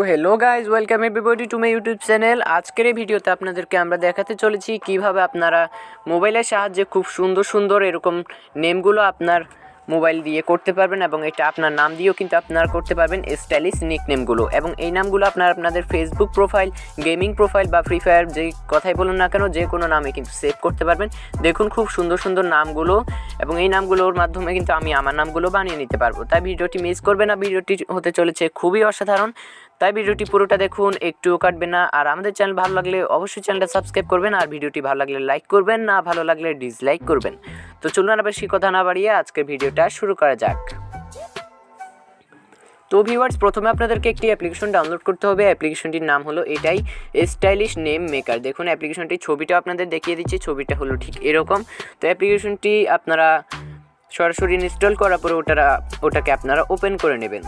Hello guys welcome everybody to my YouTube channel. आजकेर এই ভিডিওতে আপনাদেরকে আমরা দেখাতে চলেছি কিভাবে আপনারা মোবাইলের সাহায্যে খুব সুন্দর সুন্দর এরকম নেমগুলো আপনার মোবাইল দিয়ে করতে পারবেন এবং এটা আপনার নাম দিয়েও কিন্তু আপনারা করতে পারবেন স্টাইলিশ নিকনেমগুলো। এবং এই নামগুলো আপনারা আপনাদের ফেসবুক প্রোফাইল, গেমিং প্রোফাইল বা ফ্রি ফায়ার যে কথাই বলুন না কেন যে কোনো নামে কিন্তু সেভ করতে পারবেন। দেখুন খুব সুন্দর সুন্দর নামগুলো, এবং এই নামগুলোর মাধ্যমে কিন্তু আমি আমার নামগুলো বানিয়ে নিতে পারবো। তাই ভিডিওটি মিস করবে না, ভিডিওটি হতে চলেছে খুবই অসাধারণ। তাই ভিডিওটি পুরোটা দেখুন, একটুও কাটবে না। আর আমাদের চ্যানেল ভালো লাগলে অবশ্যই চ্যানেলটা সাবস্ক্রাইব করবেন, আর ভিডিওটি ভালো লাগলে লাইক করবেন, না ভালো লাগলে ডিসলাইক করবেন। তো চলুন আর বেশি কথা না বাড়িয়ে আজকের ভিডিওটা শুরু করা যাক। তো ভিউয়ার্স, প্রথমে আপনাদেরকে একটি অ্যাপ্লিকেশন ডাউনলোড করতে হবে। অ্যাপ্লিকেশনটির নাম হলো এটাই, স্টাইলিশ নেম মেকার। দেখুন অ্যাপ্লিকেশনটির ছবিটা আপনাদের দেখিয়ে দিচ্ছি, ছবিটা হলো ঠিক এরকম। তো অ্যাপ্লিকেশনটি আপনারা সরাসরি ইনস্টল করার পরে ওটাকে আপনারা ওপেন করে নেবেন।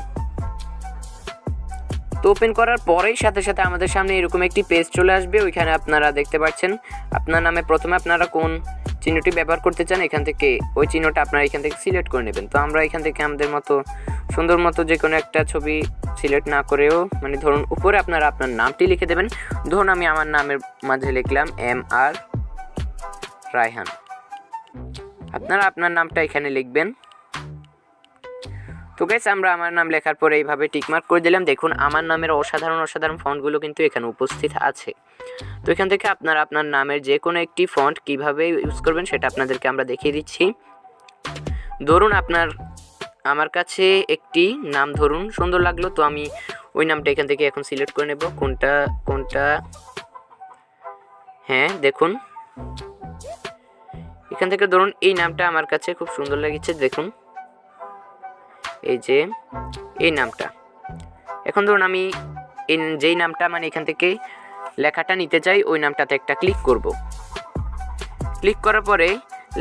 তো ওপেন করার পরেই সাথে সাথে আমাদের সামনে এরকম একটি পেজ চলে আসবে। ওইখানে আপনারা দেখতে পাচ্ছেন আপনার নামে প্রথমে আপনারা কোন চিহ্নটি ব্যবহার করতে চান, এখান থেকে ওই চিহ্নটা আপনারা এখান থেকে সিলেক্ট করে নেবেন। তো আমরা এখান থেকে আমাদের মতো সুন্দর মতো যে কোনো একটা ছবি সিলেক্ট না করেও, মানে ধরুন উপরে আপনারা আপনার নামটি লিখে দেবেন। ধরুন আমি আমার নামের মাঝে লিখলাম MR রায়হান। আপনারা আপনার নামটা এখানে লিখবেন। তো গাইস, আমরা আমার নাম লেখার পরে এইভাবে টিকমার্ক করে দিলাম। দেখুন আমার নামের অসাধারণ ফন্টগুলো কিন্তু এখানে উপস্থিত আছে। তো এখান থেকে আপনারা আপনার নামের যে কোনো একটি ফন্ট কিভাবে ইউজ করবেন সেটা আপনাদেরকে আমরা দেখিয়ে দিচ্ছি। ধরুন আমার কাছে একটি নাম ধরুন সুন্দর লাগলো, তো আমি ওই নামটা এখান থেকে এখন সিলেক্ট করে নেব কোনটা। হ্যাঁ দেখুন এখান থেকে ধরুন এই নামটা আমার কাছে খুব সুন্দর লেগেছে। দেখুন এই যে এই নামটা, এখন ধরুন আমি যেই নামটা মানে এখান থেকে লেখাটা নিতে চাই ওই নামটাতে একটা ক্লিক করব। ক্লিক করার পরে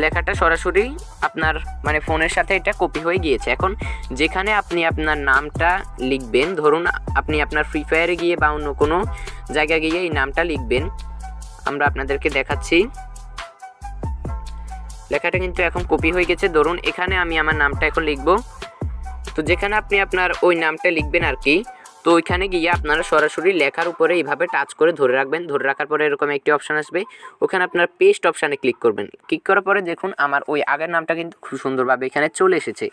লেখাটা সরাসরি আপনার মানে ফোনের সাথে এটা কপি হয়ে গিয়েছে। এখন যেখানে আপনি আপনার নামটা লিখবেন, ধরুন আপনি আপনার ফ্রি ফায়ারে গিয়ে বা অন্য কোনো জায়গায় গিয়ে এই নামটা লিখবেন। আমরা আপনাদেরকে দেখাচ্ছি, লেখাটা কিন্তু এখন কপি হয়ে গেছে। ধরুন এখানে আমি আমার নামটা এখন লিখব। তো যেখানে আপনি আপনার ওই নামটা লিখবেন আর কি, তো ওইখানে গিয়ে আপনারা সরাসরি লেখার উপরে এইভাবে টাচ করে ধরে রাখবেন। ধরে রাখার পরে এরকম একটি অপশান আসবে, ওখানে আপনার পেস্ট অপশানে ক্লিক করবেন। ক্লিক করার পরে দেখুন আমার ওই আগের নামটা কিন্তু খুব সুন্দরভাবে এখানে চলে এসেছে।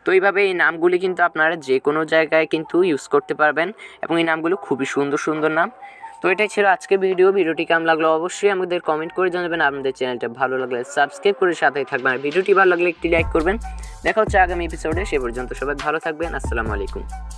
তো এইভাবে এই নামগুলি কিন্তু আপনারা যে কোনো জায়গায় কিন্তু ইউজ করতে পারবেন, এবং এই নামগুলো খুবই সুন্দর সুন্দর নাম। তো এটাই ছিল আজকে ভিডিওটি কেমন লাগলো অবশ্যই আমাদের কমেন্ট করে জানাবেন। আমাদের চ্যানেলটা ভালো লাগলে সাবস্ক্রাইব করে সাথেই থাকবেন, আর ভিডিওটি ভালো লাগলে একটি লাইক করবেন। দেখা হচ্ছে আগামী এপিসোডে, সে পর্যন্ত সবাই ভালো থাকবেন। আসসালামু আলাইকুম।